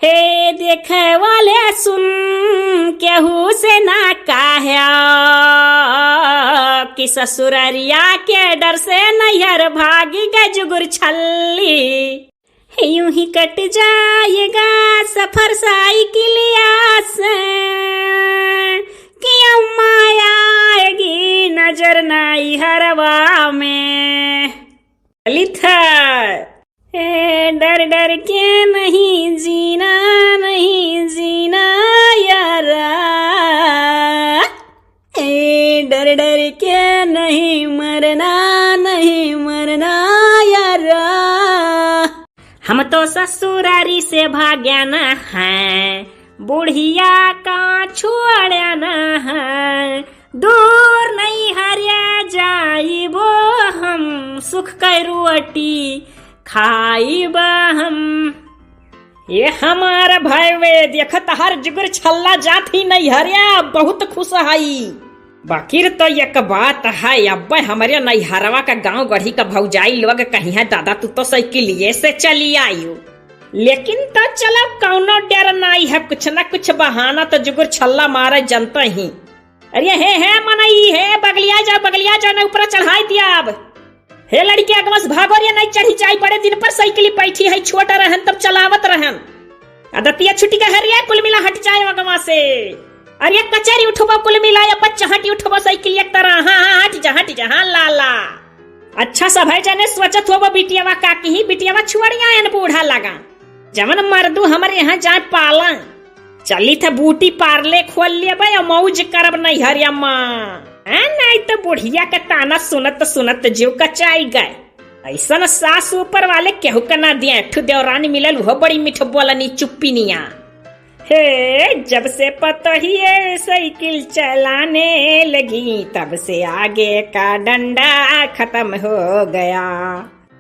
हे देखे वाले सुन केहू से ना काहे कि ससुररिया के डर से नैहर भागी गए जुगुर छल्ली। यूं ही कट जाएगा सफर साइकिलिया से कि अम्मा आएगी नजर नैहरवा में। ललित डर डर के नहीं जीना यारा, डर डर के नहीं मरना यारा। हम तो ससुरारी से भाग्या न है, बुढ़िया का छोड़ा न है। दूर नहीं हरिया जाइबो हम, सुख के रोटी खाइब हम। ये हमारा भाई वे देखत हर जुगर छल्ला जात ही नहीं हरिया बहुत खुश हई। बाकिर तो एक बात है, अब हमारे नैहरवा का गांव गढ़ी का भौजाई लोग कहीं है दादा तू तो साइकिलिए से चली आयु, लेकिन तो चलो कौनो डर नहीं है, कुछ न कुछ बहाना तो जुगर छल्ला मारे जनता ही। अरे हे मनई है बगलिया जाओ ना ऊपर चढ़ाई दिया। अब हे लड़की अगमस भागो रे नहीं चढ़ी जाई, बड़े दिन पर साइकिल बैठी है, छोटा रहन तब चलावत रहन। आदतिया छुट्टी का हरिया कुल मिला हट जाए अगमा से। अरे कचहरी उठबो कुल मिला या बच्चा हटी उठबो साइकिल एक तरह। हाँ हट जा हाँ लाला। अच्छा सब है जाने सोचत होबो बिटियावा काकी ही बिटियावा छुड़िया एन बूढ़ा लगा जवन मर्दू हमारे यहाँ जाए पाला। चली था बूटी पार्ले खोल लिया भाई और मौज करब नहीं हरिया माँ। नहीं तो बुढ़िया का ताना सुनत जीव कचाई गए। ऐसा न सास ऊपर वाले केहू का ना दिया। ठू देवरानी मिलल वो बड़ी मीठ बोलनी चुप्पी निया। हे जब से पता ही साइकिल चलाने लगी तब से आगे का डंडा खत्म हो गया।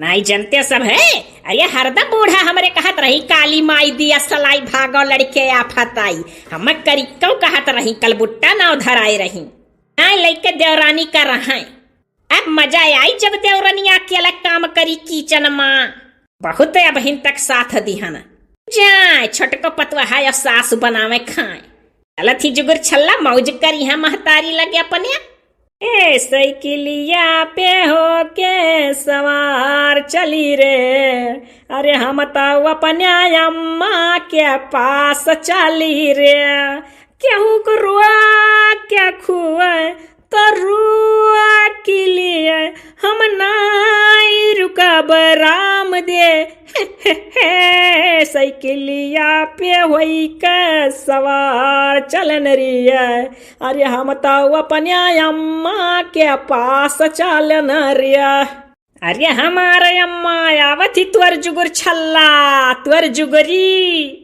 नहीं जानते सब है। अरे हरदम बूढ़ा हमरे कहत रही काली माई दिया सलाई भागो लड़के आफत आई। हम करिकौ कहत रही कल बुट्टा ना उधर आई रही। लइके देवरानी का रहा। अब मजा आई जब देवरानी अकेला काम करी किचन माँ। बहुत अबहिन तक साथ दिहन जाए छोटको पतवा है और सास बनावे खाए। चलत ही जुगुर छल्ला मौज करी है महतारी लगे अपने। ए साइकिलिया पे हो के सवार चली रे। अरे हम तो अपने अम्मा के पास चली रे। केहू को रुआ क्या खुआ तो रुआ के लिए हम नाई रुका बराम दे। साइकिलिया पे होई के सवार चलन रिया। अरे हम तो अपने अम्मा के पास चलन रिया। अरे हमारे अम्मा आवत ही तुअर जुगुर छल्ला तुअर जुगरी।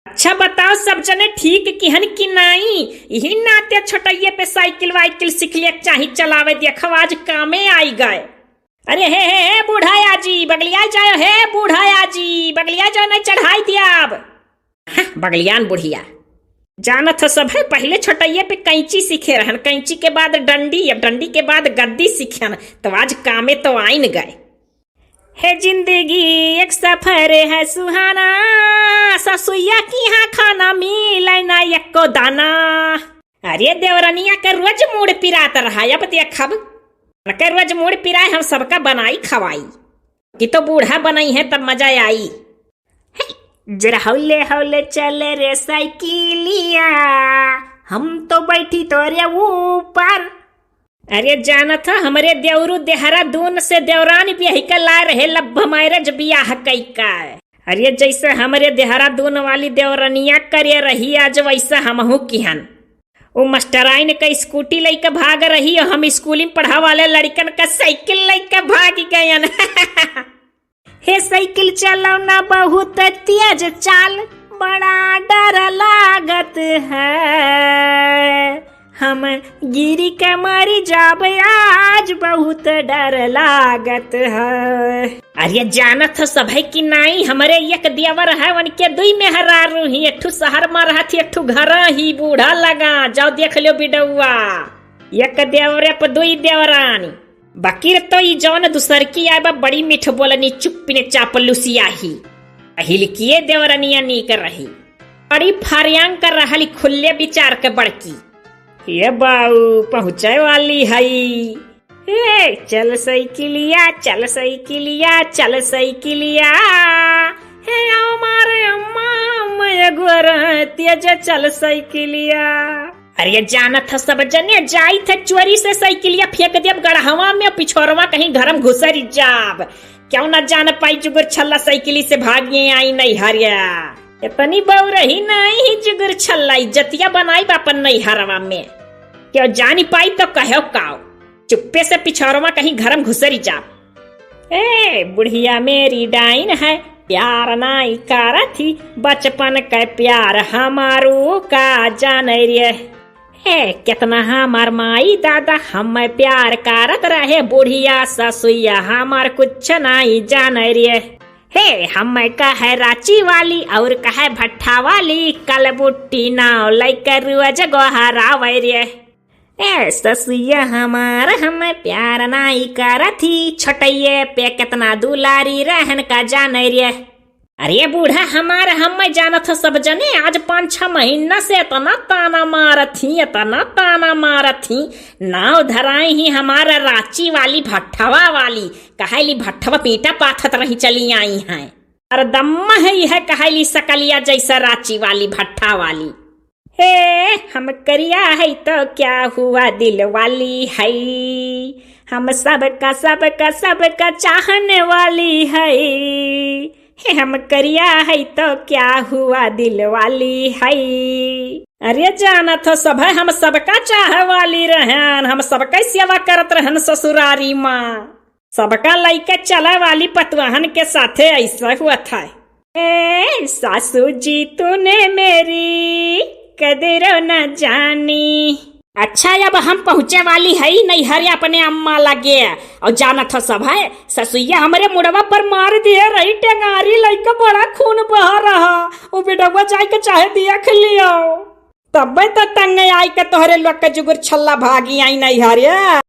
अच्छा बताओ सब जने ठीक किहन कि नहीं। यही नाते छोटइये पे साइकिल वाइकिल सीख लिया चाहे चलावे देखो आज कामे आई गए। अरे हे बूढ़ा जी बगलिया जाओ। हे बूढ़ा जी बगलिया जाओ नहीं चढ़ाई दिया। अब बगलियान बुढ़िया जानत सब है। पहले छोटइये पे कैंची सीखे रहन, कैंची के बाद डंडी, अब डंडी के बाद गद्दी सीखन तो आज कामे तो आइन गए। है जिंदगी एक सफर है सुहाना, ससुया की यहाँ खाना मिले ना एको दाना। अरे देवरनिया के रोज मूड पिरात रहा। अब देखब के रोज मूड पिराए हम सबका बनाई खवाई कि तो बूढ़ा बनाई है तब मजा आई। जरा हौले हौले चले रे साइकिलिया, हम तो बैठी तोरे ऊपर। अरे जाना था हमारे देवरू देहरादून से देवरानी ब्याह का ला रहे लब मैरिज बियाह कई का। अरे जैसे हमारे देहरादून वाली देवरनिया करे रही आज वैसा हमहू किहन। वो मास्टराइन का स्कूटी लेके भाग रही और हम स्कूल में पढ़ा वाले लड़कन का साइकिल लेके भाग गयन। हे साइकिल चलाना बहुत तेज चाल, बड़ा डर लागत है। हम गिरी के मरी जाब आज बहुत डर लागत है। अरे जानत हो सब है कि नहीं हमारे एक देवर है उनके दुई में हरारू ही। एक ठू शहर में रहती एक ठू घर ही बूढ़ा लगा। जाओ देख लो बिडौआ। एक देवरे पर दुई देवरानी। बकीर तो ये जौन दूसर की आए बड़ी मीठ बोलनी चुप्पी ने चापलूसिया ही। हिलकिए देवरनिया नी कर रही, बड़ी फरियांग कर रही खुले विचार के बड़की। ये बाऊ पहुँचे वाली हई। चल साइकिलिया चल साइकिलिया चल साइकिलिया, हे हमारे अम्मा मैं गोरा तेज चल साइकिलिया। अरे जानत सब जने जाई थे चोरी से साइकिलिया फेंक देब गढ़हवा में, पिछोरवा कहीं घर में घुसरी जाब। क्यों न जान पाई जुगर छल्ला साइकिली से भागिए आई नहीं हरिया। इतनी बहु रही नहीं जुगर छल्ला इज्जतिया बनाई बापन नहीं हरवा में। क्यों जानी पाई तो कहो काओ, चुप्पे से पिछोरवा कहीं घर में घुसरी जाब। बुढ़िया मेरी डाइन है, प्यार नाई कार थी, बचपन का प्यार हमारू का जान रे। कितना हमार माई दादा हम प्यार करत रहे, बुढ़िया ससुया हमार कुछ नहीं जान रे। हम कहे रांची वाली और कहे भट्ठा वाली, कल बुट्टी नाव लेकर रोज गोहरावे रे। ससुया हमार हम प्यार नहीं करती, छटैये पे कितना दुलारी रहन का जान रे। अरे बूढ़ा हमारा हम जानत हो सब जने, आज 5-6 महीना से इतना ताना मारत थी, नाव धराई ही हमारा रांची वाली भट्ठवा वाली, कहाली भट्ठवा पीटा पाथत रही चली आई हैं। अरे दम्मा है यह कहाली सकलिया जैसा रांची वाली भट्ठा वाली। हम करिया है तो क्या हुआ दिल वाली है, हम सबका चाहने वाली है। हम करिया है तो क्या हुआ दिल वाली है। अरे जाना तो सब है, हम सबका चाह वाली रहन, हम सबका सेवा करत रहन ससुरारी माँ, सबका लइका चला वाली पतवाहन के साथे ऐसा हुआ था। सासू जी तूने मेरी कदर न जानी। अच्छा अब हम पहुँचे वाली है नहीं हरे अपने अम्मा लगे, और जाना था सब है ससुइया हमारे मुड़वा पर मार दिए रही टेंगारी, लइका बड़ा खून बहा रहा, वो बेटवा जाय के चाहे दिया खलियो, तब तो तंग आई के तोहरे लोग के जुगर छल्ला भागी आई नहीं हरिया।